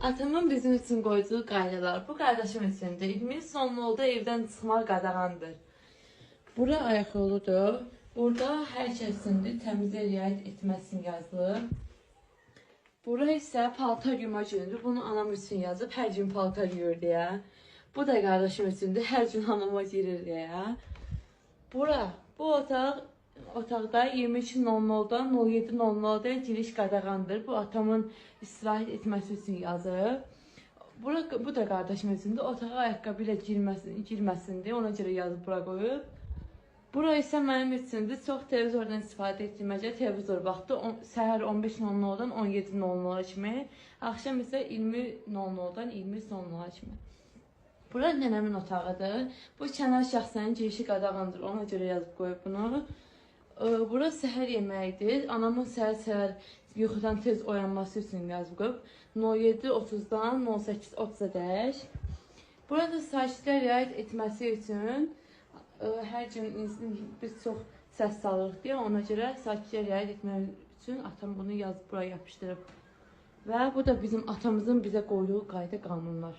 Atamın bizim üçün qoyduğu qaydalar. Bu qardaşım üçündür. İlmin sonlu evdən çıxmaq qadağandır. Bura ayaq yoludur. Burada hər kəsindir təmizliyə riayət etməsin yazılır. Bura isə paltar yuma günüdür. Bunu anam üçün yazıb. Hər gün paltar yuyur deyə. Bu da qardaşım üçündür. Hər gün hamama girir deyə. Bu otaqda 22:00-dan 07:00-ya giriş qadağandır. Bu atamın istirahət etməsi üçün yazıb. Bu da qardaşım üçündür. Otağa ayaqqabı ilə girməsindir. Ona görə yazıb bura qoyub. Bura isə mənim üçündür. Çox televizordan istifadə etməklə televizor vaxtı səhər 15:00-dan 17:00-ya kimi, axşam isə 20:00-dan 20:00-ya kimi. Bura nənəmin otağıdır. Bu kənar şəxslərin girişi qadağandır. Ona görə yazıb qoyub bunu. Bura səhər yeməyidir. Anamın səhər yuxudan tez oyanması üçün yazıb qoyub. 07:30-dan 08:30-dək. Burada sakitliyə riayət etməsi üçün hər gün biz çox səs salırıq deyə, ona görə sakitliyə riayət etmək üçün atam bunu yazıb buraya yapışdırıb. Və bu da bizim atamızın bizə qoyduğu qayda qanunlar.